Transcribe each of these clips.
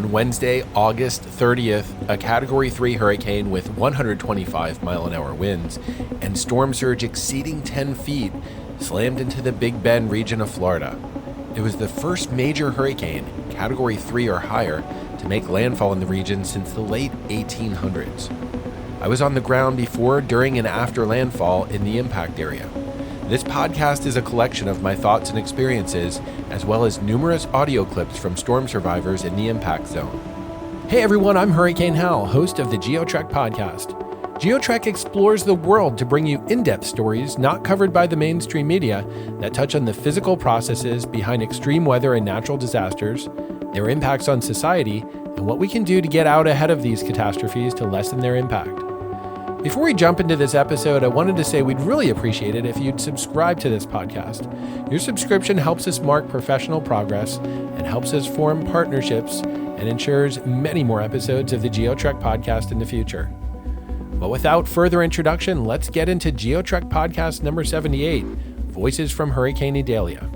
On Wednesday, August 30th, a Category 3 hurricane with 125-mile-an-hour winds and storm surge exceeding 10 feet slammed into the Big Bend region of Florida. It was the first major hurricane, Category 3 or higher, to make landfall in the region since the late 1800s. I was on the ground before, during, and after landfall in the impact area. This podcast is a collection of my thoughts and experiences, as well as numerous audio clips from storm survivors in the impact zone. Hey everyone, I'm Hurricane Hal, host of the GeoTrek podcast. GeoTrek explores the world to bring you in-depth stories not covered by the mainstream media that touch on the physical processes behind extreme weather and natural disasters, their impacts on society, and what we can do to get out ahead of these catastrophes to lessen their impact. Before we jump into this episode, I wanted to say we'd really appreciate it if you'd subscribe to this podcast. Your subscription helps us mark professional progress and helps us form partnerships and ensures many more episodes of the GeoTrek podcast in the future. But without further introduction, let's get into GeoTrek podcast number 78, Voices from Hurricane Idalia.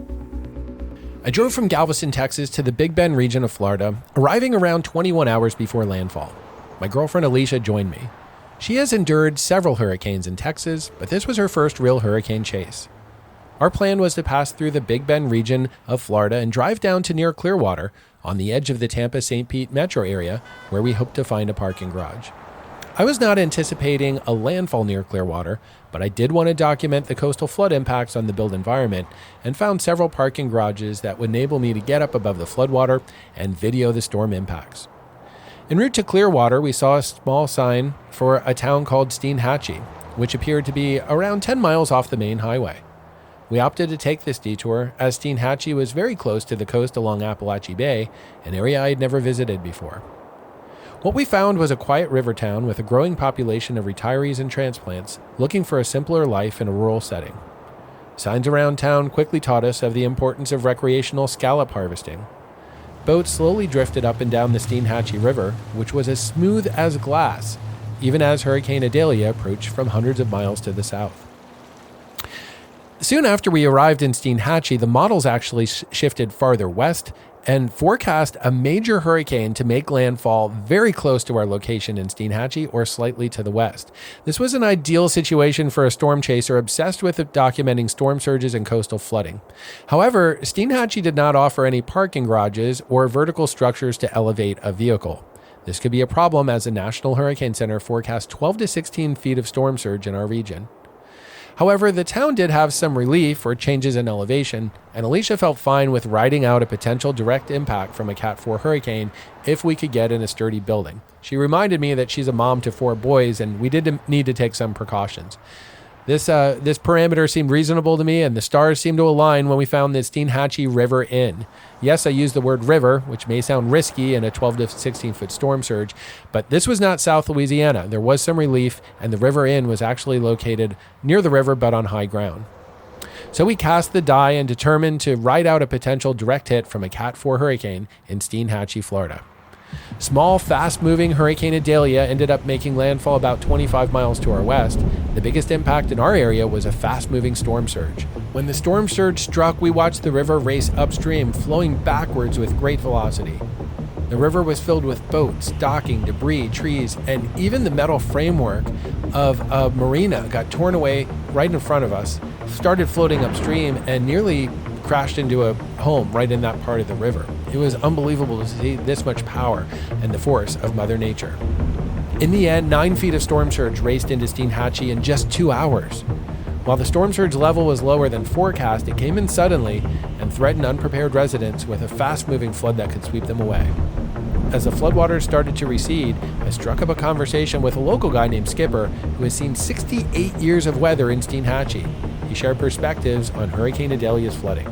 I drove from Galveston, Texas to the Big Bend region of Florida, arriving around 21 hours before landfall. My girlfriend Alicia joined me. She has endured several hurricanes in Texas, but this was her first real hurricane chase. Our plan was to pass through the Big Bend region of Florida and drive down to near Clearwater on the edge of the Tampa-St. Pete metro area, where we hoped to find a parking garage. I was not anticipating a landfall near Clearwater, but I did want to document the coastal flood impacts on the built environment and found several parking garages that would enable me to get up above the floodwater and video the storm impacts. En route to Clearwater, we saw a small sign for a town called Steinhatchee, which appeared to be around 10 miles off the main highway. We opted to take this detour as Steinhatchee was very close to the coast along Appalachia Bay, an area I had never visited before. What we found was a quiet river town with a growing population of retirees and transplants looking for a simpler life in a rural setting. Signs around town quickly taught us of the importance of recreational scallop harvesting. Boats slowly drifted up and down the Steinhatchee River, which was as smooth as glass, even as Hurricane Idalia approached from hundreds of miles to the south. Soon after we arrived in Steinhatchee, the models actually shifted farther west and forecast a major hurricane to make landfall very close to our location in Steinhatchee or slightly to the west. This was an ideal situation for a storm chaser obsessed with documenting storm surges and coastal flooding. However, Steinhatchee did not offer any parking garages or vertical structures to elevate a vehicle. This could be a problem as the National Hurricane Center forecast 12 to 16 feet of storm surge in our region. However, the town did have some relief or changes in elevation, and Alicia felt fine with riding out a potential direct impact from a Cat 4 hurricane if we could get in a sturdy building. She reminded me that she's a mom to 4 boys, and we did need to take some precautions. This parameter seemed reasonable to me, and the stars seemed to align when we found the Steinhatchee River Inn. Yes, I used the word river, which may sound risky in a 12 to 16-foot storm surge, but this was not South Louisiana. There was some relief, and the River Inn was actually located near the river but on high ground. So we cast the die and determined to ride out a potential direct hit from a Cat 4 hurricane in Steinhatchee, Florida. Small, fast-moving Hurricane Idalia ended up making landfall about 25 miles to our west. The biggest impact in our area was a fast-moving storm surge. When the storm surge struck, we watched the river race upstream, flowing backwards with great velocity. The river was filled with boats, docking, debris, trees, and even the metal framework of a marina got torn away right in front of us, started floating upstream, and nearly crashed into a home right in that part of the river. It was unbelievable to see this much power and the force of Mother Nature. In the end, 9 feet of storm surge raced into Steinhatchee in just 2 hours. While the storm surge level was lower than forecast, it came in suddenly and threatened unprepared residents with a fast-moving flood that could sweep them away. As the floodwaters started to recede, I struck up a conversation with a local guy named Skipper who has seen 68 years of weather in Steinhatchee. He shared perspectives on Hurricane Idalia's flooding.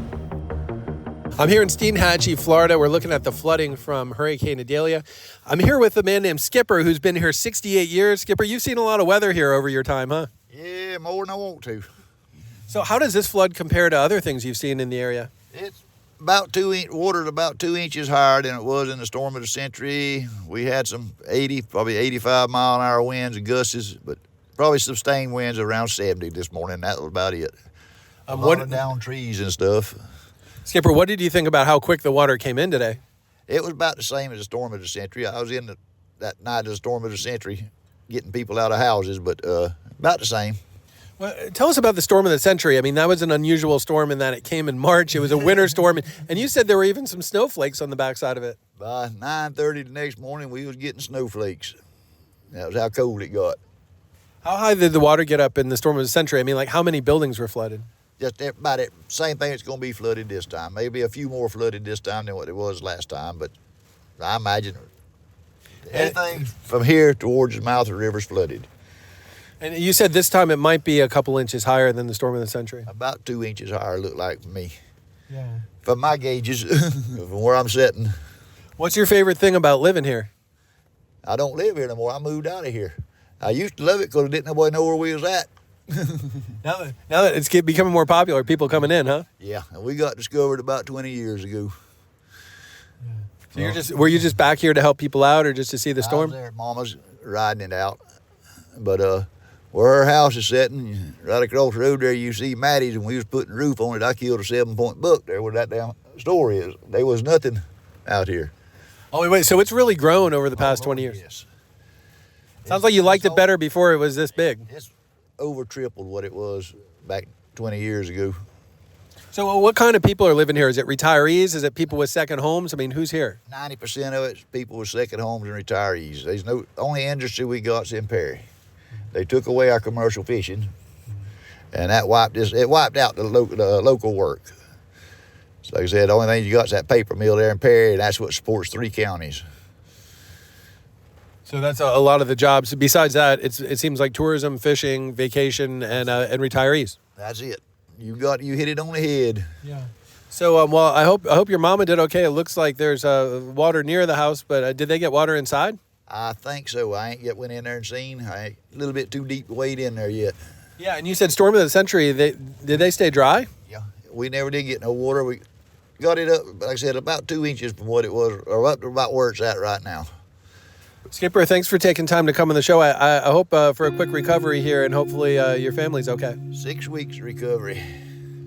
I'm here in Steinhatchee, Florida. We're looking at the flooding from Hurricane Idalia. I'm here with a man named Skipper who's been here 68 years. Skipper, you've seen a lot of weather here over your time, huh? Yeah, more than I want to. So how does this flood compare to other things you've seen in the area? It's about water's about 2 inches higher than it was in the storm of the century. We had some 80, probably 85 mile an hour winds and gusts, but probably sustained winds around 70 this morning. That was about it. Down trees and stuff. Skipper, what did you think about how quick the water came in today? It was about the same as the storm of the century. I was in that night of the storm of the century getting people out of houses, but about the same. Well, tell us about the storm of the century. I mean, that was an unusual storm in that it came in March. It was a winter storm, and you said there were even some snowflakes on the backside of it. By 9:30 the next morning, we was getting snowflakes. That was how cold it got. How high did the water get up in the storm of the century? I mean, like, how many buildings were flooded? Just about it, same thing that's going to be flooded this time. Maybe a few more flooded this time than what it was last time, but I imagine anything from here towards the mouth of the river's flooded. And you said this time it might be a couple inches higher than the storm of the century. About 2 inches higher, looked like for me. Yeah. From my gauges, from where I'm sitting. What's your favorite thing about living here? I don't live here no more. I moved out of here. I used to love it because didn't nobody know where we was at. Now that it's becoming more popular, people coming in, huh? Yeah, and we got discovered about 20 years ago. So were you just back here to help people out or just to see the storm? I was there at Mama's riding it out. But where her house is sitting, right across the road there, you see Maddie's, and we was putting the roof on it. I killed a 7-point buck there where that damn store is. There was nothing out here. Oh, wait, so it's really grown over the past 20 years? Yes. Sounds like you liked it better before it was this big. It's over tripled what it was back 20 years ago. So what kind of people are living here? Is it retirees? Is it people with second homes? I mean, who's here? 90% of it's people with second homes and retirees. There's no only industry we got's in Perry. They took away our commercial fishing, and that wiped out the local work. So like I said, the only thing you got is that paper mill there in Perry, and that's what supports 3 counties. So that's a lot of the jobs. Besides that, it seems like tourism, fishing, vacation, and retirees. That's it. You hit it on the head. Yeah. So well, I hope your mama did okay. It looks like there's water near the house, but did they get water inside? I think so. I ain't yet went in there and seen. I ain't a little bit too deep to wade in there yet. Yeah, and you said storm of the century. Did they stay dry? Yeah, we never did get no water. We got it up, like I said, about 2 inches from what it was, or up to about where it's at right now. Skipper, thanks for taking time to come on the show. I hope for a quick recovery here, and hopefully your family's okay. 6 weeks recovery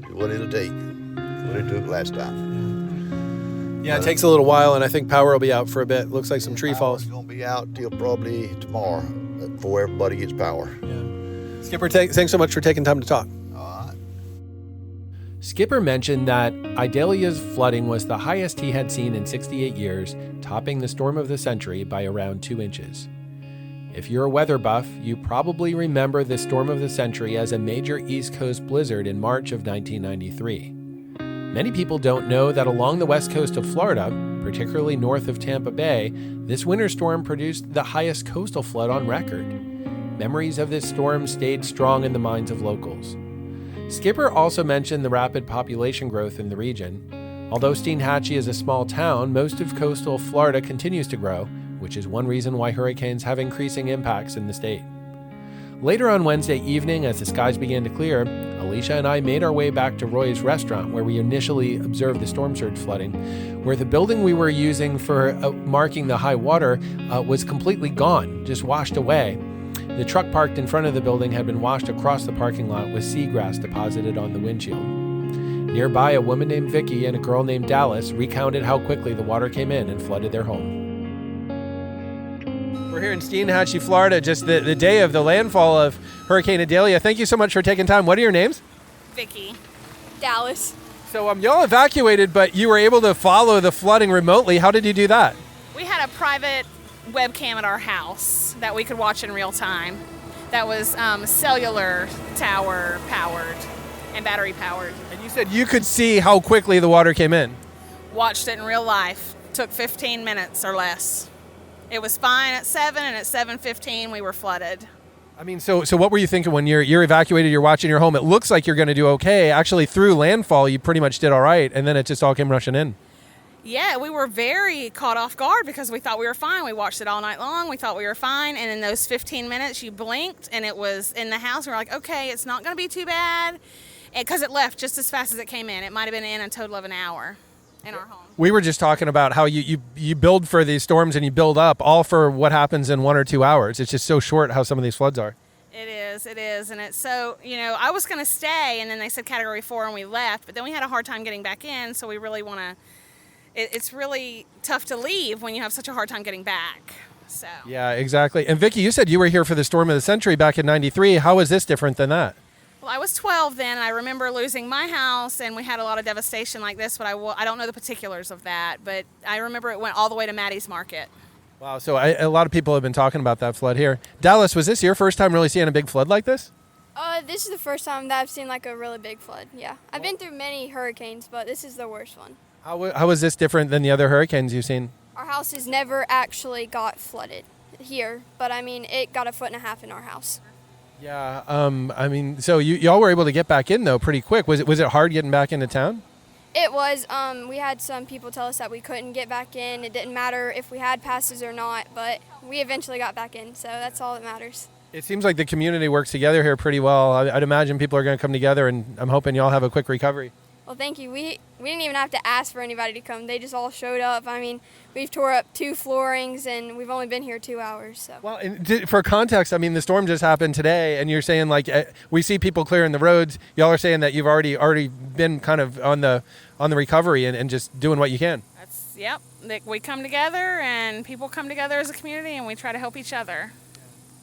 is what it'll take. What it took last time. Yeah, it takes a little while, and I think power will be out for a bit. Looks like some tree falls. It's going to be out till probably tomorrow before everybody gets power. Yeah. Skipper, thanks so much for taking time to talk. All right. Skipper mentioned that Idalia's flooding was the highest he had seen in 68 years, topping the storm of the century by around 2 inches. If you're a weather buff, you probably remember the storm of the century as a major East Coast blizzard in March of 1993. Many people don't know that along the west coast of Florida, particularly north of Tampa Bay, this winter storm produced the highest coastal flood on record. Memories of this storm stayed strong in the minds of locals. Skipper also mentioned the rapid population growth in the region. Although Steinhatchee is a small town, most of coastal Florida continues to grow, which is one reason why hurricanes have increasing impacts in the state. Later on Wednesday evening, as the skies began to clear, Alicia and I made our way back to Roy's restaurant where we initially observed the storm surge flooding, where the building we were using for marking the high water was completely gone, just washed away. The truck parked in front of the building had been washed across the parking lot with seagrass deposited on the windshield. Nearby, a woman named Vicky and a girl named Dallas recounted how quickly the water came in and flooded their home. We're here in Steinhatchee, Florida, just the day of the landfall of Hurricane Idalia. Thank you so much for taking time. What are your names? Vicky. Dallas. So y'all evacuated, but you were able to follow the flooding remotely. How did you do that? We had a private webcam at our house that we could watch in real time. That was cellular tower powered and battery powered. And you said you could see how quickly the water came in. Watched it in real life. Took 15 minutes or less. It was fine at 7, and at 7:15 we were flooded. I mean, so what were you thinking when you're evacuated, you're watching your home? It looks like you're going to do okay. Actually, through landfall, you pretty much did all right, and then it just all came rushing in. Yeah, we were very caught off guard because we thought we were fine. We watched it all night long. We thought we were fine, and in those 15 minutes, you blinked, and it was in the house. We were like, okay, it's not going to be too bad, because it left just as fast as it came in. It might have been in a total of an hour in our home. We were just talking about how you build for these storms and you build up all for what happens in 1 or 2 hours. It's just so short how some of these floods are. It is. And it's so, I was going to stay, and then they said Category 4 and we left, but then we had a hard time getting back in, so we really want to it's really tough to leave when you have such a hard time getting back. So Yeah, exactly. And Vicki, you said you were here for the storm of the century back in '93. How is this different than that? well, I was 12 then, and I remember losing my house, and we had a lot of devastation like this, but I don't know the particulars of that, but I remember it went all the way to Maddie's Market. Wow. So a lot of people have been talking about that flood here. Dallas, was this your first time really seeing a big flood like this? This is the first time that I've seen like a really big flood. Yeah, I've been through many hurricanes, but this is the worst one. How is this different than the other hurricanes you've seen? Our house has never actually got flooded here, but I mean, it got 1.5 feet in our house. Yeah. I mean, so y'all were able to get back in though pretty quick. Was it hard getting back into town? It was. We had some people tell us that we couldn't get back in. It didn't matter if we had passes or not, but we eventually got back in, so that's all that matters. It seems like the community works together here pretty well. I'd imagine people are going to come together, and I'm hoping y'all have a quick recovery. Well, thank you. We didn't even have to ask for anybody to come. They just all showed up. I mean, we've tore up 2 floorings, and we've only been here 2 hours. So. Well, and for context, I mean, the storm just happened today, and you're saying, like, we see people clearing the roads. Y'all are saying that you've already been kind of on the recovery and just doing what you can. Yep. We come together, and people come together as a community, and we try to help each other.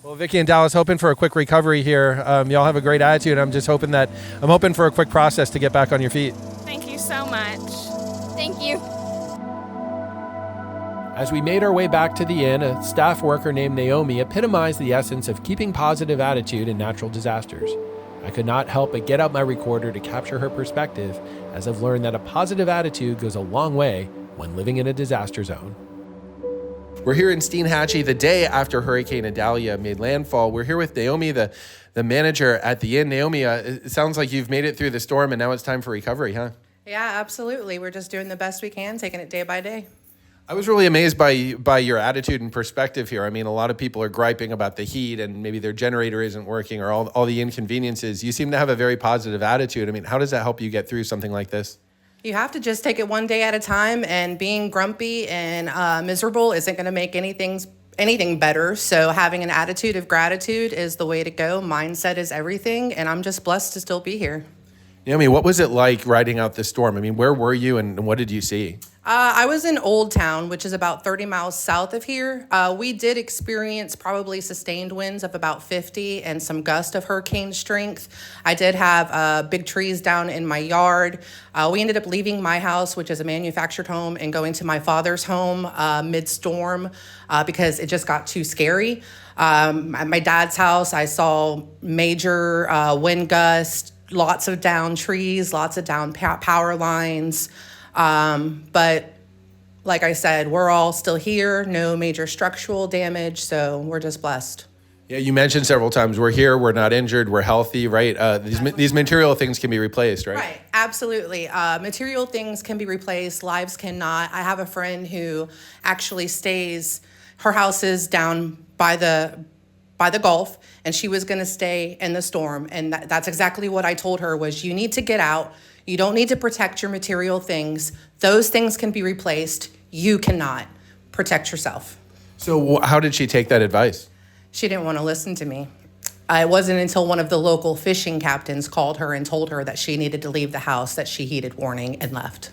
Well, Vicki and Dallas, hoping for a quick recovery here. Y'all have a great attitude. I'm hoping for a quick process to get back on your feet. Thank you so much. Thank you. As we made our way back to the inn, a staff worker named Naomi epitomized the essence of keeping positive attitude in natural disasters. I could not help but get out my recorder to capture her perspective, as I've learned that a positive attitude goes a long way when living in a disaster zone. We're here in Steinhatchee the day after Hurricane Idalia made landfall. We're here with Naomi, the manager at the inn. Naomi, it sounds like you've made it through the storm and now it's time for recovery, huh? Yeah, absolutely. We're just doing the best we can, taking it day by day. I was really amazed by your attitude and perspective here. I mean, a lot of people are griping about the heat and maybe their generator isn't working or all the inconveniences. You seem to have a very positive attitude. I mean, how does that help you get through something like this? You have to just take it one day at a time, and being grumpy and miserable isn't going to make anything better. So having an attitude of gratitude is the way to go. Mindset is everything, and I'm just blessed to still be here. Naomi, what was it like riding out this storm? I mean, where were you and what did you see? I was in Old Town, which is about 30 miles south of here. We did experience probably sustained winds of about 50 and some gust of hurricane strength. I did have big trees down in my yard. We ended up leaving my house, which is a manufactured home, and going to my father's home mid-storm because it just got too scary. At my dad's house, I saw major wind gusts, lots of down trees, lots of down power lines. But like I said, we're all still here, no major structural damage, so we're just blessed. Yeah, you mentioned several times, we're here, we're not injured, we're healthy, right? These material things can be replaced, right? Right, absolutely. Material things can be replaced, lives cannot. I have a friend who actually her house is down by the Gulf, and she was going to stay in the storm. And that's exactly what I told her was, you need to get out. You don't need to protect your material things. Those things can be replaced. You cannot. Protect yourself. So how did she take that advice? She didn't want to listen to me. It wasn't until one of the local fishing captains called her and told her that she needed to leave the house that she heeded warning and left.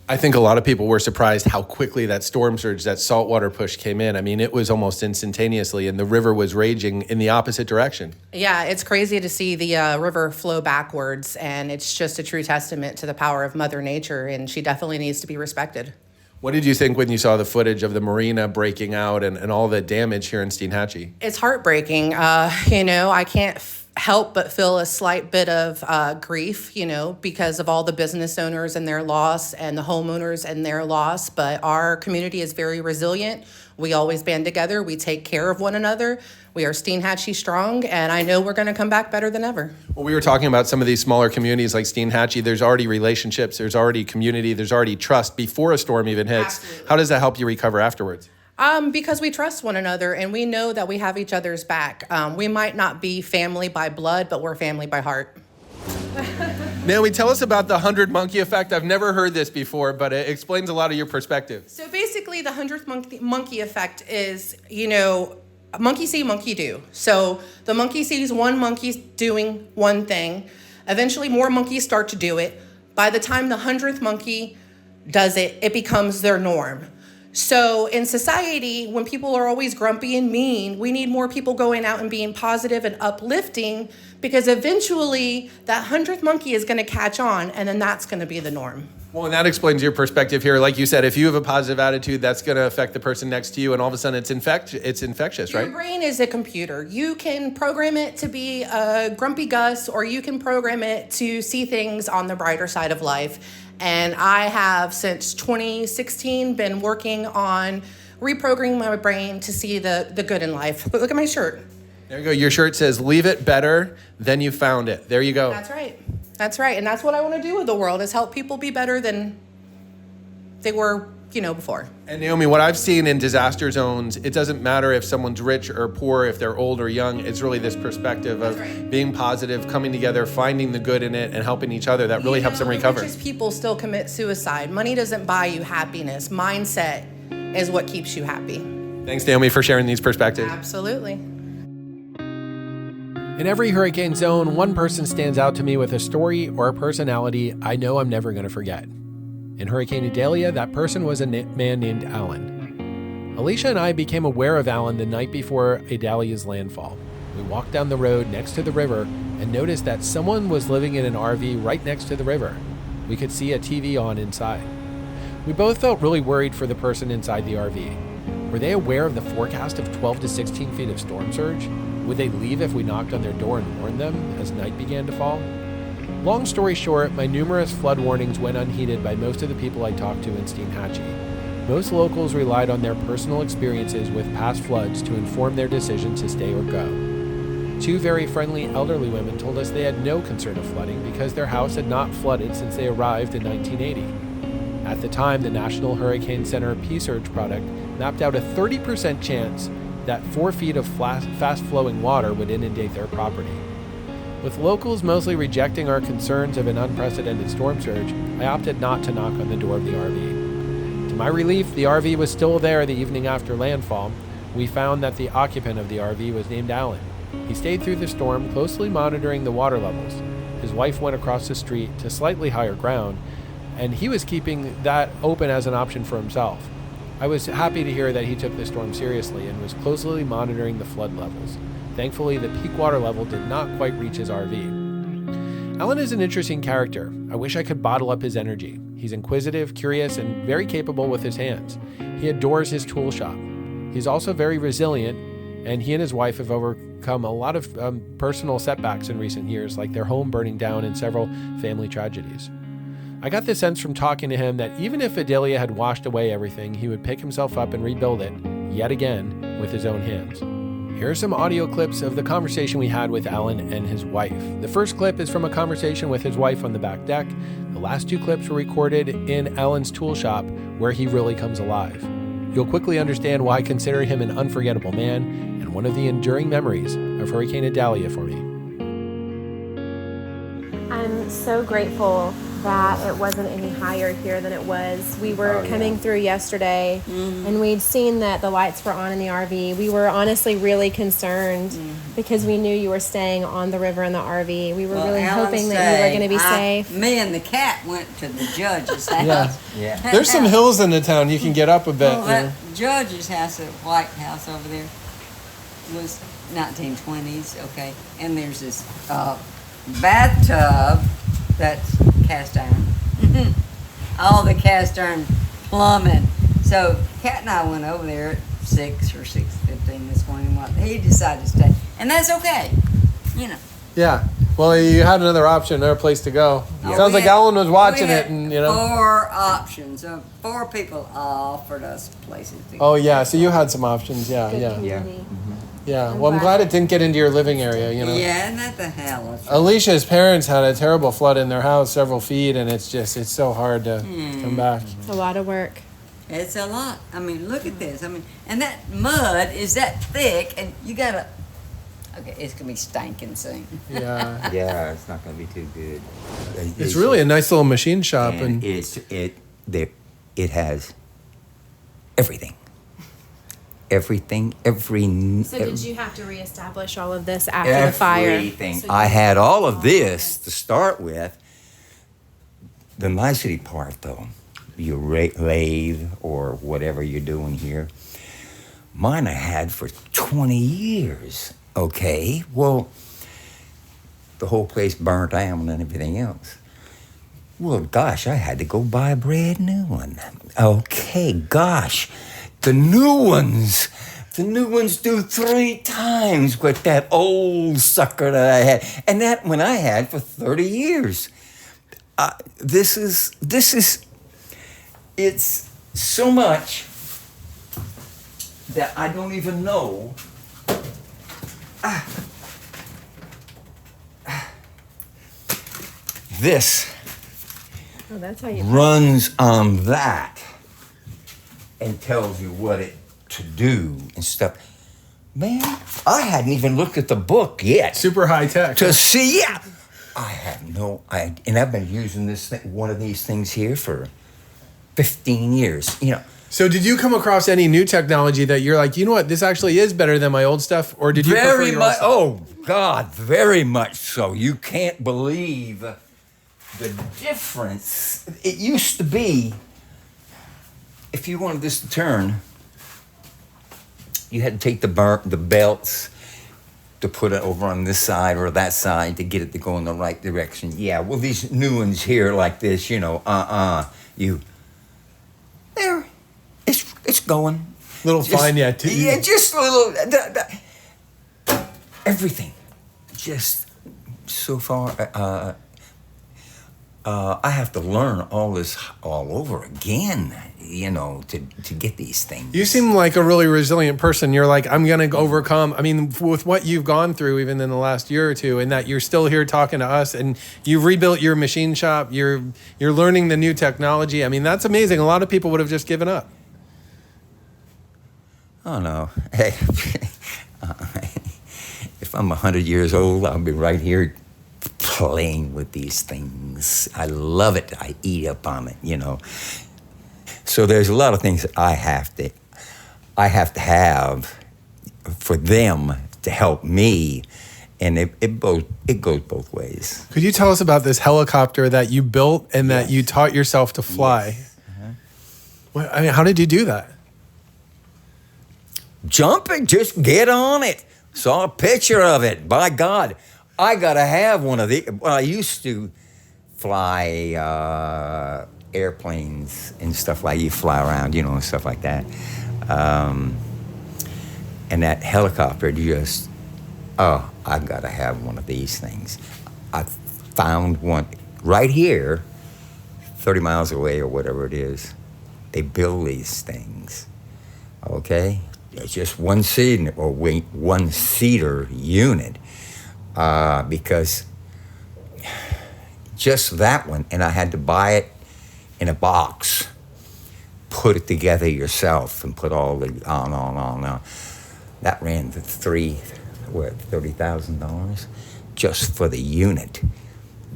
I think a lot of people were surprised how quickly that storm surge, that saltwater push came in. I mean, it was almost instantaneously, and the river was raging in the opposite direction. Yeah, it's crazy to see the river flow backwards, and it's just a true testament to the power of Mother Nature, and she definitely needs to be respected. What did you think when you saw the footage of the marina breaking out and all the damage here in Steinhatchee? It's heartbreaking. I can't help but feel a slight bit of grief, because of all the business owners and their loss and the homeowners and their loss. But our community is very resilient. We always band together. We take care of one another. We are Steinhatchee strong, and I know we're going to come back better than ever. Well, we were talking about some of these smaller communities like Steinhatchee. There's already relationships, there's already community, there's already trust before a storm even hits. Absolutely. How does that help you recover afterwards? Because we trust one another and we know that we have each other's back. We might not be family by blood, but we're family by heart. Naomi, tell us about the 100 monkey effect. I've never heard this before, but it explains a lot of your perspective. So basically the 100th monkey effect is, monkey see, monkey do. So the monkey sees one monkey doing one thing. Eventually more monkeys start to do it. By the time the 100th monkey does it, it becomes their norm. So in society, when people are always grumpy and mean, we need more people going out and being positive and uplifting, because eventually that 100th monkey is going to catch on, and then that's going to be the norm. Well, and that explains your perspective here. Like you said, if you have a positive attitude, that's going to affect the person next to you, and all of a sudden it's infectious, right? Your brain is a computer. You can program it to be a grumpy Gus, or you can program it to see things on the brighter side of life. And I have, since 2016, been working on reprogramming my brain to see the good in life. Look at my shirt. There you go. Your shirt says, "Leave it better than you found it." There you go. That's right. That's right. And that's what I want to do with the world, is help people be better than they were, before. And Naomi, what I've seen in disaster zones, it doesn't matter if someone's rich or poor, if they're old or young. It's really this perspective of being positive, coming together, finding the good in it, and helping each other. That really helps them recover. The richest people still commit suicide. Money doesn't buy you happiness. Mindset is what keeps you happy. Thanks, Naomi, for sharing these perspectives. Absolutely. In every hurricane zone, one person stands out to me with a story or a personality I know I'm never going to forget. In Hurricane Idalia, that person was a man named Alan. Alicia and I became aware of Alan the night before Idalia's landfall. We walked down the road next to the river and noticed that someone was living in an RV right next to the river. We could see a TV on inside. We both felt really worried for the person inside the RV. Were they aware of the forecast of 12 to 16 feet of storm surge? Would they leave if we knocked on their door and warned them as night began to fall? Long story short, my numerous flood warnings went unheeded by most of the people I talked to in Steinhatchee. Most locals relied on their personal experiences with past floods to inform their decision to stay or go. Two very friendly elderly women told us they had no concern of flooding because their house had not flooded since they arrived in 1980. At the time, the National Hurricane Center P-Surge product mapped out a 30% chance that 4 feet of fast-flowing water would inundate their property. With locals mostly rejecting our concerns of an unprecedented storm surge, I opted not to knock on the door of the RV. To my relief, the RV was still there the evening after landfall. We found that the occupant of the RV was named Alan. He stayed through the storm, closely monitoring the water levels. His wife went across the street to slightly higher ground, and he was keeping that open as an option for himself. I was happy to hear that he took the storm seriously and was closely monitoring the flood levels. Thankfully, the peak water level did not quite reach his RV. Alan is an interesting character. I wish I could bottle up his energy. He's inquisitive, curious, and very capable with his hands. He adores his tool shop. He's also very resilient, and he and his wife have overcome a lot of personal setbacks in recent years, like their home burning down and several family tragedies. I got the sense from talking to him that even if Idalia had washed away everything, he would pick himself up and rebuild it, yet again, with his own hands. Here are some audio clips of the conversation we had with Alan and his wife. The first clip is from a conversation with his wife on the back deck. The last two clips were recorded in Alan's tool shop, where he really comes alive. You'll quickly understand why I consider him an unforgettable man and one of the enduring memories of Hurricane Idalia for me. I'm so grateful that it wasn't any higher here than it was. We were coming through yesterday, and we'd seen that the lights were on in the RV. We were honestly really concerned because we knew you were staying on the river in the RV. We were really hoping that you were going to be safe. Me and the cat went to the judge's house. Yeah. There's some hills in the town you can get up a bit. Well, that judge's house, the White House over there, was 1920s, okay? And there's this bathtub that's cast iron. All the cast iron plumbing. So Kat and I went over there at 6 or 6:15 this morning. He decided to stay, and that's okay, Yeah. Well, you had another option, another place to go. Sounds like Alan was watching it, and 4 options. 4 people offered us places to go. Oh yeah, so you had some options. Yeah. Well, I'm glad it didn't get into your living area. Yeah, isn't that the hell? Alicia's parents had a terrible flood in their house, several feet, and it's so hard to come back. It's a lot of work. It's a lot. I mean, look at this. I mean, and that mud is that thick, and you gotta. Okay, it's gonna be stinking soon. Yeah. Yeah, it's not gonna be too good. It's really a nice little machine shop, and it has everything. Everything. So did you have to reestablish all of this after the fire? Everything. I had all of this to start with. The nicety part, though, your lathe or whatever you're doing here. Mine I had for 20 years. Okay, well, the whole place burnt down and everything else. Well, gosh, I had to go buy a brand new one. Okay, gosh, the new ones do 3 times what that old sucker that I had. And that one I had for 30 years. It's so much that I don't even know. This Oh, that's how you. runs on that and tells you what it to do and stuff. Man, I hadn't even looked at the book yet Super high tech. to see. Yeah, I have no idea, and I've been using this thing, one of these things here for 15 years. You know. So did you come across any new technology that you're like, you know what, this actually is better than my old stuff? Or did you prefer Very your much. old stuff? Oh God, very much so. You can't believe the difference. It used to be, if you wanted this to turn, you had to take the belts to put it over on this side or that side to get it to go in the right direction. Yeah, well, these new ones here like this, you know, there, it's going. Little fine, yeah. Yeah, just a little. Everything, just so far. I have to learn all this all over again, you know, to get these things. You seem like a really resilient person. You're like, I'm going to overcome. I mean, with what you've gone through, even in the last year or two, and that you're still here talking to us, and you've rebuilt your machine shop. You're learning the new technology. I mean, that's amazing. A lot of people would have just given up. Oh no! Hey, if I'm 100 years old, I'll be right here playing with these things. I love it. I eat up on it, you know. So there's a lot of things that I have to have for them to help me, and it goes both ways. Could you tell us about this helicopter that you built and that you taught yourself to fly? Yes. What, I mean, how did you do that? Jumping, just get on it. Saw a picture of it. By God, I gotta have one of these. Well, I used to fly airplanes and stuff like you fly around, you know, and stuff like that. And that helicopter just, I gotta have one of these things. I found one right here, 30 miles away or whatever it is. They build these things, okay? It's just one seat or one seater unit, because just that one, and I had to buy it in a box, put it together yourself, and put all the on. That ran to $30,000 just for the unit.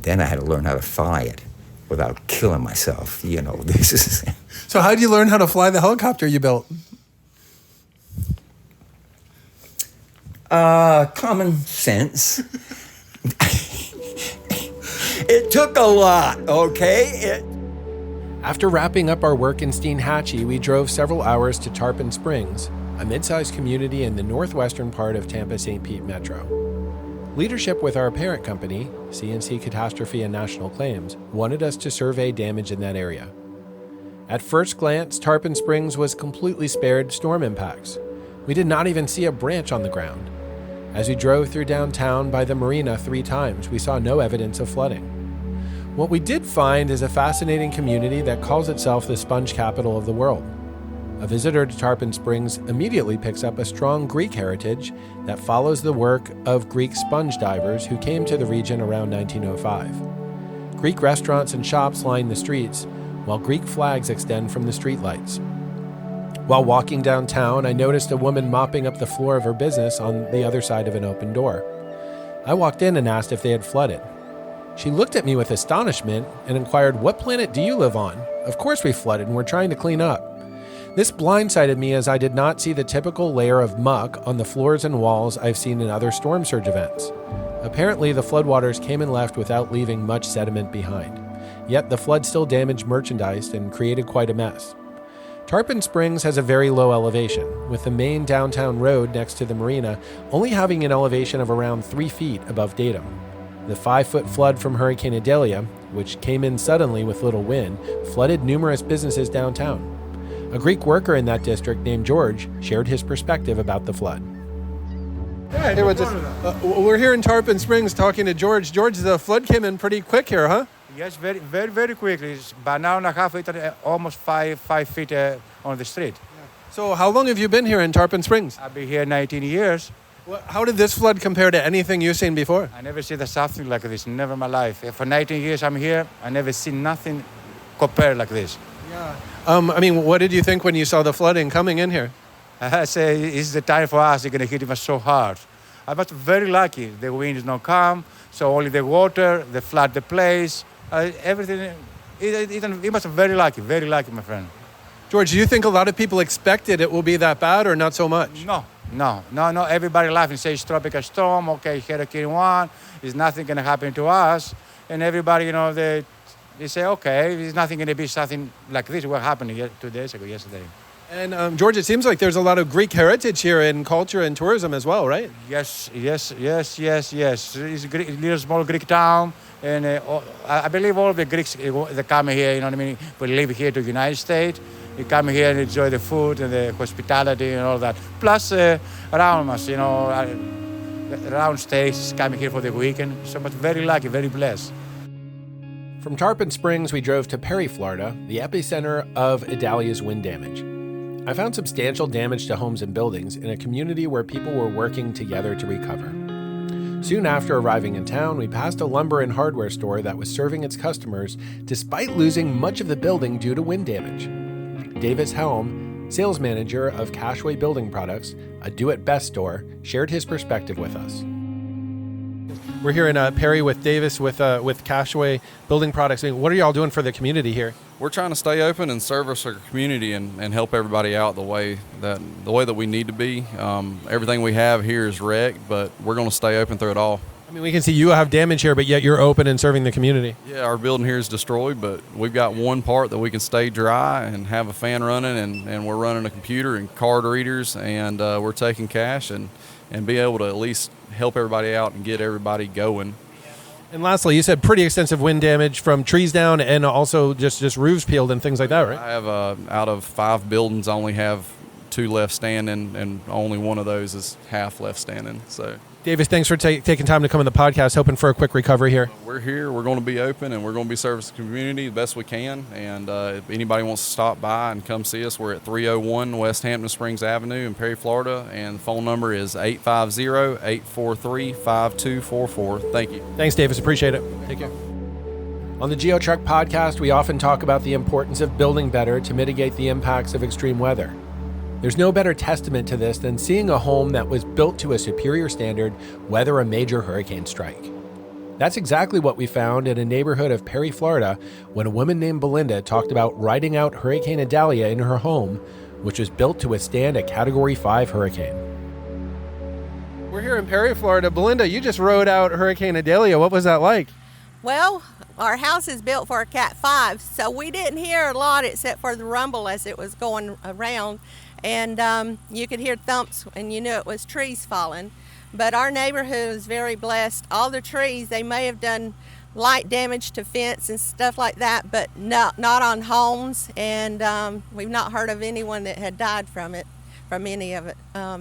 Then I had to learn how to fly it without killing myself. You know, this is. So how did you learn how to fly the helicopter you built? Common sense. It took a lot, okay? After wrapping up our work in Steinhatchee, we drove several hours to Tarpon Springs, a mid-sized community in the northwestern part of Tampa-St. Pete Metro. Leadership with our parent company, CNC Catastrophe and National Claims, wanted us to survey damage in that area. At first glance, Tarpon Springs was completely spared storm impacts. We did not even see a branch on the ground. As we drove through downtown by the marina 3 times, we saw no evidence of flooding. What we did find is a fascinating community that calls itself the sponge capital of the world. A visitor to Tarpon Springs immediately picks up a strong Greek heritage that follows the work of Greek sponge divers who came to the region around 1905. Greek restaurants and shops line the streets, while Greek flags extend from the streetlights. While walking downtown, I noticed a woman mopping up the floor of her business on the other side of an open door. I walked in and asked if they had flooded. She looked at me with astonishment and inquired, "What planet do you live on? Of course we flooded and we're trying to clean up." This blindsided me as I did not see the typical layer of muck on the floors and walls I've seen in other storm surge events. Apparently, the floodwaters came and left without leaving much sediment behind. Yet the flood still damaged merchandise and created quite a mess. Tarpon Springs has a very low elevation, with the main downtown road next to the marina only having an elevation of around 3 feet above datum. The 5-foot flood from Hurricane Idalia, which came in suddenly with little wind, flooded numerous businesses downtown. A Greek worker in that district named George shared his perspective about the flood. Hey, we're here in Tarpon Springs talking to George. George, the flood came in pretty quick here, huh? Yes, very, very, very quickly. It's about an hour and a half, almost 5 feet on the street. So how long have you been here in Tarpon Springs? I've been here 19 years. Well, how did this flood compare to anything you've seen before? I never seen something like this, never in my life. For 19 years I'm here, I never seen nothing compared like this. Yeah. I mean, what did you think when you saw the flooding coming in here? I say, it's the time for us, it's going to hit us so hard. I was very lucky. The wind is not calm, so only the water, the flood the place, everything. It was very lucky, my friend. George, do you think a lot of people expected it will be that bad or not so much? No. Everybody laughing, say it's tropical storm, okay, Hurricane 1, there's nothing going to happen to us. And everybody, they say, okay, there's nothing going to be something like this. What happened 2 days ago, yesterday. And George, it seems like there's a lot of Greek heritage here in culture and tourism as well, right? Yes. It's a little small Greek town. And I believe all the Greeks, they come here, you know what I mean? We live here to the United States. They come here and enjoy the food and the hospitality and all that. Plus, around us, around states coming here for the weekend. So much very lucky, very blessed. From Tarpon Springs, we drove to Perry, Florida, the epicenter of Idalia's wind damage. I found substantial damage to homes and buildings in a community where people were working together to recover. Soon after arriving in town, we passed a lumber and hardware store that was serving its customers despite losing much of the building due to wind damage. Davis Helm, sales manager of Cashway Building Products, a do-it-best store, shared his perspective with us. We're here in Perry with Davis with Cashway Building Products. I mean, what are y'all doing for the community here? We're trying to stay open and service our community and help everybody out the way that we need to be. Everything we have here is wrecked, but we're going to stay open through it all. I mean, we can see you have damage here, but yet you're open and serving the community. Yeah, our building here is destroyed, but we've got one part that we can stay dry and have a fan running, and we're running a computer and card readers, and we're taking cash and be able to at least help everybody out and get everybody going. And lastly, you said pretty extensive wind damage from trees down and also just roofs peeled and things like that, right? I have out of 5 buildings, I only have 2 left standing, and only one of those is half left standing. So, Davis, thanks for taking time to come on the podcast. Hoping for a quick recovery here. We're here. We're going to be open, and we're going to be servicing the community the best we can. And if anybody wants to stop by and come see us, we're at 301 West Hampton Springs Avenue in Perry, Florida, and the phone number is 850-843-5244. Thank you. Thanks, Davis. Appreciate it. Take care. On the GeoTrek podcast, we often talk about the importance of building better to mitigate the impacts of extreme weather. There's no better testament to this than seeing a home that was built to a superior standard weather a major hurricane strike. That's exactly what we found in a neighborhood of Perry, Florida, when a woman named Belinda talked about riding out Hurricane Idalia in her home, which was built to withstand a Category 5 hurricane. We're here in Perry, Florida. Belinda, you just rode out Hurricane Idalia. What was that like? Well, our house is built for a Cat 5, so we didn't hear a lot except for the rumble as it was going around. And you could hear thumps and you knew it was trees falling. But our neighborhood was very blessed. All the trees, they may have done light damage to fence and stuff like that, but not on homes. And we've not heard of anyone that had died from any of it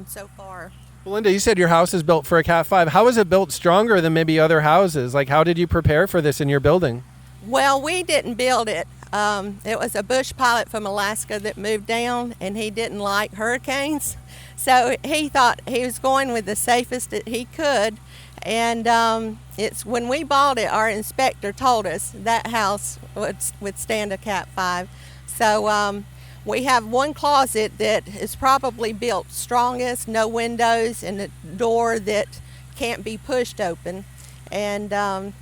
so far. Belinda, you said your house is built for a Cat 5. How is it built stronger than maybe other houses? Like, how did you prepare for this in your building? Well, we didn't build it. It was a bush pilot from Alaska that moved down, and he didn't like hurricanes. So he thought he was going with the safest that he could. And it's when we bought it, our inspector told us that house would withstand a Cat 5. So we have one closet that is probably built strongest, no windows, and a door that can't be pushed open. And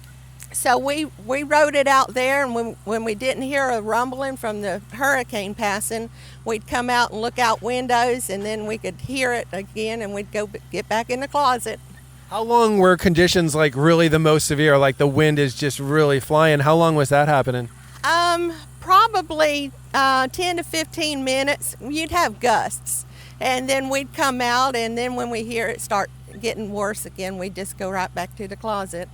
so we rode it out there, and when we didn't hear a rumbling from the hurricane passing, we'd come out and look out windows, and then we could hear it again, and we'd go get back in the closet. How long were conditions like really the most severe, like the wind is just really flying? How long was that happening? Probably 10 to 15 minutes. You'd have gusts, and then we'd come out, and then when we hear it start getting worse again, we'd just go right back to the closet.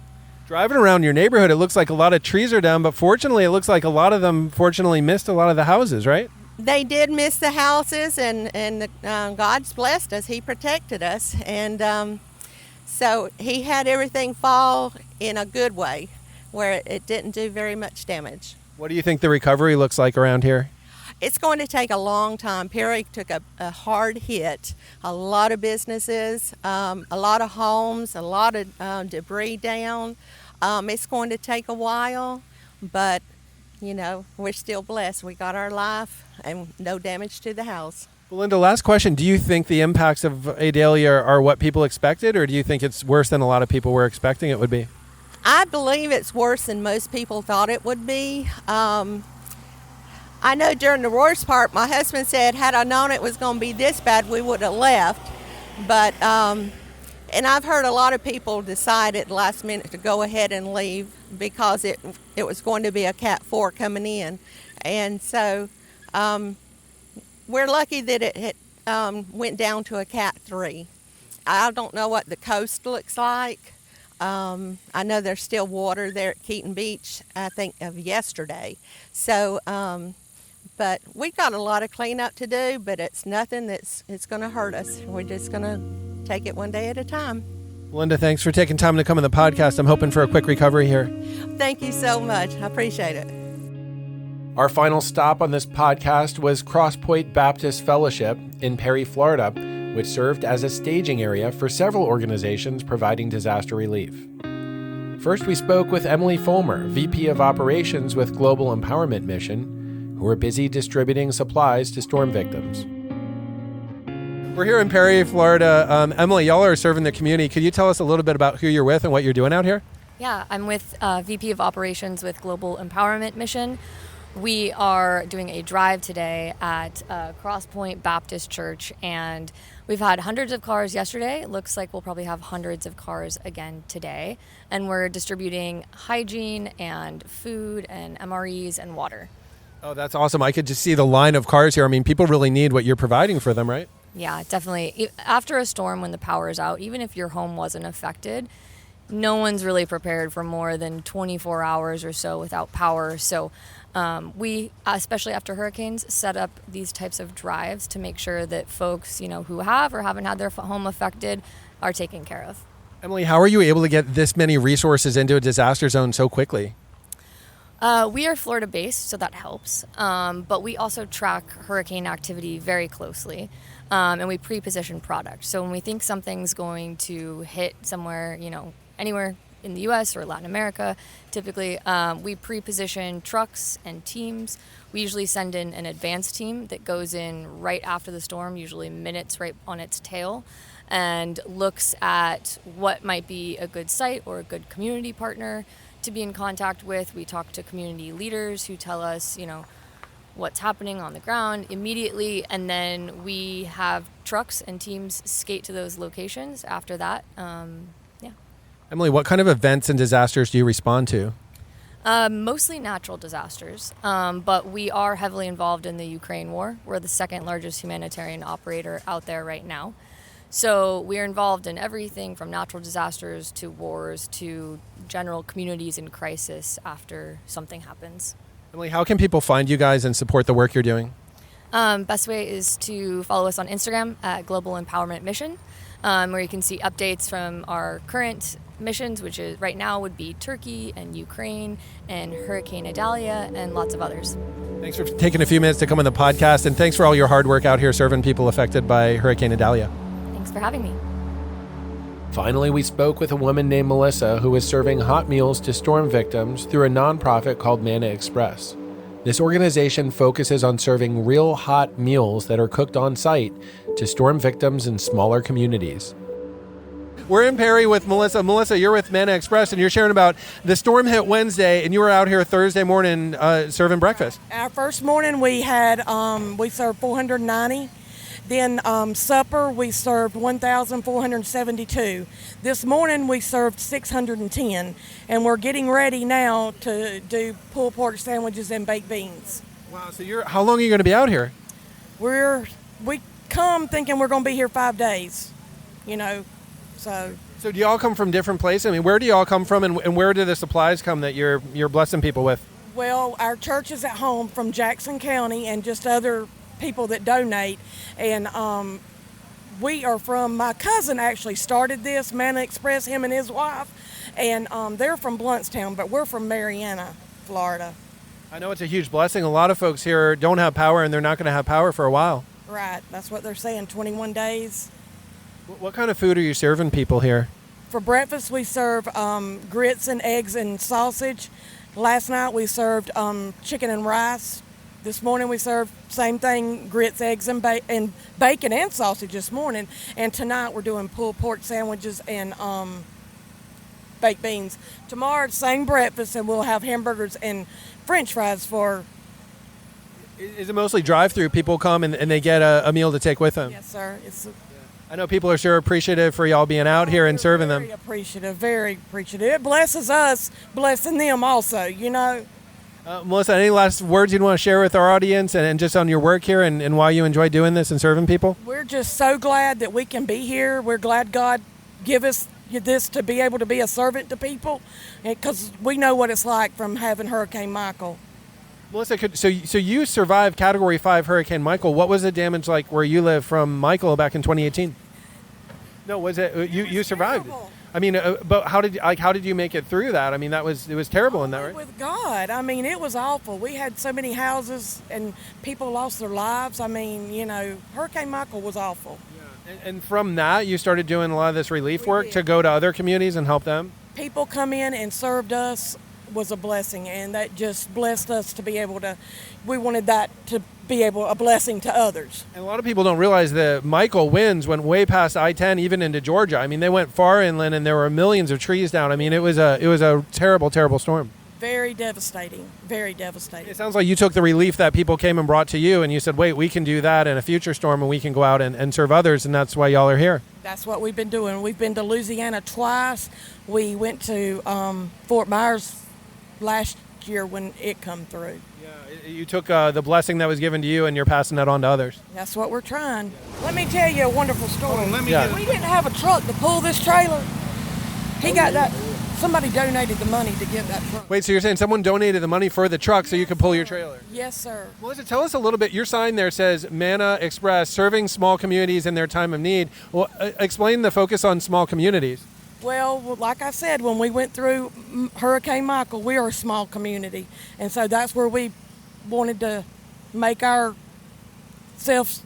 Driving around your neighborhood, it looks like a lot of trees are down, but fortunately, it looks like a lot of them fortunately missed a lot of the houses, right? They did miss the houses, and God's blessed us. He protected us, and so He had everything fall in a good way, where it didn't do very much damage. What do you think the recovery looks like around here? It's going to take a long time. Perry took a hard hit. A lot of businesses, a lot of homes, a lot of debris down. It's going to take a while, but you know, we're still blessed. We got our life and no damage to the house. Well, Linda, last question. Do you think the impacts of Idalia are what people expected, or do you think it's worse than a lot of people were expecting it would be? I believe it's worse than most people thought it would be. I know during the worst part, my husband said, had I known it was going to be this bad, we would have left. But, and I've heard a lot of people decide at the last minute to go ahead and leave because it was going to be a Cat 4 coming in. And so we're lucky that it went down to a Cat 3. I don't know what the coast looks like. I know there's still water there at Keaton Beach, I think, of yesterday. So, but we've got a lot of cleanup to do, but it's nothing it's going to hurt us. We're just going to take it one day at a time. Linda, thanks for taking time to come on the podcast. I'm hoping for a quick recovery here. Thank you so much. I appreciate it. Our final stop on this podcast was Cross Point Baptist Fellowship in Perry, Florida, which served as a staging area for several organizations providing disaster relief. First, we spoke with Emily Fulmer, VP of Operations with Global Empowerment Mission, who are busy distributing supplies to storm victims. We're here in Perry, Florida. Emily, y'all are serving the community. Could you tell us a little bit about who you're with and what you're doing out here? Yeah, I'm with VP of Operations with Global Empowerment Mission. We are doing a drive today at Cross Point Baptist Church, and we've had hundreds of cars yesterday. It looks like we'll probably have hundreds of cars again today. And we're distributing hygiene and food and MREs and water. Oh, that's awesome. I could just see the line of cars here. I mean, people really need what you're providing for them, right? Yeah, definitely. After a storm, when the power is out, even if your home wasn't affected, no one's really prepared for more than 24 hours or so without power. So we, especially after hurricanes, set up these types of drives to make sure that folks, you know, who have or haven't had their home affected are taken care of. Emily, how are you able to get this many resources into a disaster zone so quickly? We are Florida-based, so that helps. But we also track hurricane activity very closely, and we pre-position product. So when we think something's going to hit somewhere, you know, anywhere in the U.S. or Latin America, typically we pre-position trucks and teams. We usually send in an advanced team that goes in right after the storm, usually minutes right on its tail, and looks at what might be a good site or a good community partner to be in contact with. We talk to community leaders who tell us, you know, what's happening on the ground immediately, and then we have trucks and teams skate to those locations after that. Emily, what kind of events and disasters do you respond to? Mostly natural disasters, but we are heavily involved in the Ukraine war. We're the second largest humanitarian operator out there right now. So we are involved in everything from natural disasters to wars to general communities in crisis after something happens. Emily, how can people find you guys and support the work you're doing? Best way is to follow us on Instagram at Global Empowerment Mission, where you can see updates from our current missions, which is right now would be Turkey and Ukraine and Hurricane Idalia and lots of others. Thanks for taking a few minutes to come on the podcast, and thanks for all your hard work out here serving people affected by Hurricane Idalia. Thanks for having me. Finally, we spoke with a woman named Melissa who is serving hot meals to storm victims through a nonprofit called Manna Express. This organization focuses on serving real hot meals that are cooked on site to storm victims in smaller communities. We're in Perry with Melissa. Melissa, you're with Manna Express, and you're sharing about the storm hit Wednesday, and you were out here Thursday morning serving breakfast. Our first morning we had we served 490, Then supper, we served 1,472. This morning, we served 610. And we're getting ready now to do pulled pork sandwiches and baked beans. Wow, so how long are you going to be out here? We come thinking we're going to be here 5 days, so. So do you all come from different places? I mean, where do you all come from, and where do the supplies come that you're blessing people with? Well, our church is at home from Jackson County and just other people that donate. And we are from, my cousin actually started this, Manna Express, him and his wife. And they're from Bluntstown, but we're from Marianna, Florida. I know it's a huge blessing. A lot of folks here don't have power, and they're not going to have power for a while. Right, that's what they're saying, 21 days. What kind of food are you serving people here? For breakfast, we serve grits and eggs and sausage. Last night, we served chicken and rice. This morning, we served same thing, grits, eggs, and bacon and sausage this morning. And tonight, we're doing pulled pork sandwiches and baked beans. Tomorrow, same breakfast, and we'll have hamburgers and French fries for. Is it mostly drive-through? People come and they get a meal to take with them? Yes, sir. I know people are sure appreciative for y'all being out here and serving them. Very appreciative. It blesses us, blessing them also, Melissa, any last words you'd want to share with our audience and just on your work here and why you enjoy doing this and serving people? We're just so glad that we can be here. We're glad God give us this to be able to be a servant to people, because we know what it's like from having Hurricane Michael. Melissa, so you survived Category 5 Hurricane Michael. What was the damage like where you live from Michael back in 2018? No, was it you survived? Terrible. I mean, but how did you make it through that? I mean, it was terrible in that, right? With God, I mean, it was awful. We had so many houses and people lost their lives. I mean, Hurricane Michael was awful. And from that, you started doing a lot of this relief work to go to other communities and help them? People come in and served us was a blessing, and that just blessed us to be able to, we wanted that to be a blessing to others. And a lot of people don't realize that Michael winds went way past I-10, even into Georgia. I mean, they went far inland, and there were millions of trees down. I mean, it was a terrible, terrible storm. Very devastating, very devastating. It sounds like you took the relief that people came and brought to you, and you said, wait, we can do that in a future storm, and we can go out and serve others, and that's why y'all are here. That's what we've been doing. We've been to Louisiana twice. We went to Fort Myers last year when it come through. Yeah, you took the blessing that was given to you, and you're passing that on to others. That's what we're trying. Let me tell you a wonderful story. We didn't have a truck to pull this trailer. He got that. Somebody donated the money to get that truck. Wait, so you're saying someone donated the money for the truck so you could pull your trailer? Yes, sir. Melissa, tell us a little bit. Your sign there says Manna Express, serving small communities in their time of need. Well, explain the focus on small communities. Well, like I said, when we went through Hurricane Michael, we are a small community. And so that's where we wanted to make ourselves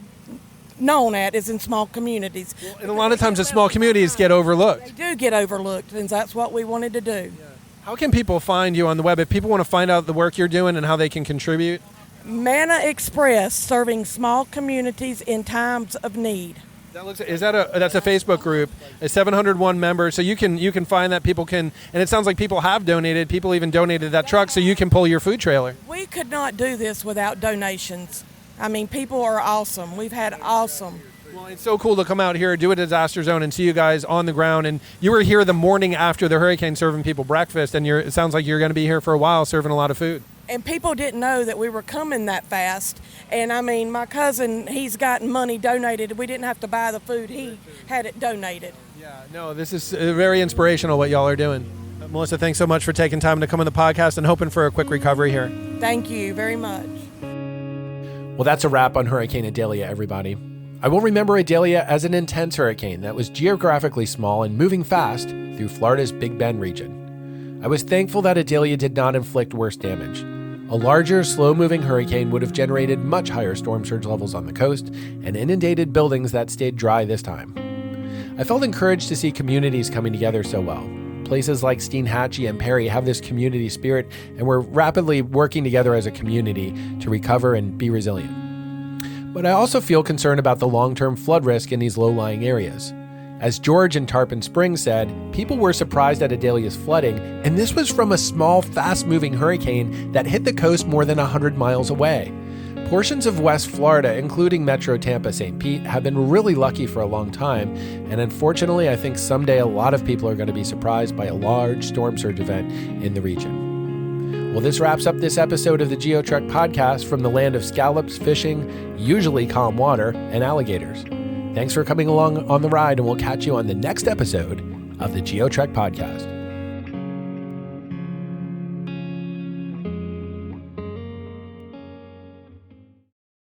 known at, is in small communities. Well, and a lot of times the small communities get overlooked. They do get overlooked, and that's what we wanted to do. Yeah. How can people find you on the web if people want to find out the work you're doing and how they can contribute? Manna Express, serving small communities in times of need. That's a Facebook group, 701 members, so you can find that people can, and it sounds like people have donated, people even donated that truck so you can pull your food trailer. We could not do this without donations. I mean, people are awesome. We've had awesome. Well, it's so cool to come out here, do a disaster zone, and see you guys on the ground. And you were here the morning after the hurricane serving people breakfast, and it sounds like you're going to be here for a while serving a lot of food. And people didn't know that we were coming that fast. And I mean, my cousin, he's gotten money donated. We didn't have to buy the food. He had it donated. Yeah, no, this is very inspirational what y'all are doing. Melissa, thanks so much for taking time to come on the podcast and hoping for a quick recovery here. Thank you very much. Well, that's a wrap on Hurricane Idalia, everybody. I will remember Idalia as an intense hurricane that was geographically small and moving fast through Florida's Big Bend region. I was thankful that Idalia did not inflict worse damage. A larger, slow-moving hurricane would have generated much higher storm surge levels on the coast and inundated buildings that stayed dry this time. I felt encouraged to see communities coming together so well. Places like Steinhatchee and Perry have this community spirit, and we're rapidly working together as a community to recover and be resilient. But I also feel concerned about the long-term flood risk in these low-lying areas. As George in Tarpon Springs said, people were surprised at Idalia's flooding, and this was from a small, fast-moving hurricane that hit the coast more than 100 miles away. Portions of West Florida, including Metro Tampa, St. Pete, have been really lucky for a long time, and unfortunately, I think someday a lot of people are going to be surprised by a large storm surge event in the region. Well, this wraps up this episode of the GeoTrek podcast from the land of scallops, fishing, usually calm water, and alligators. Thanks for coming along on the ride, and we'll catch you on the next episode of the GeoTrek podcast.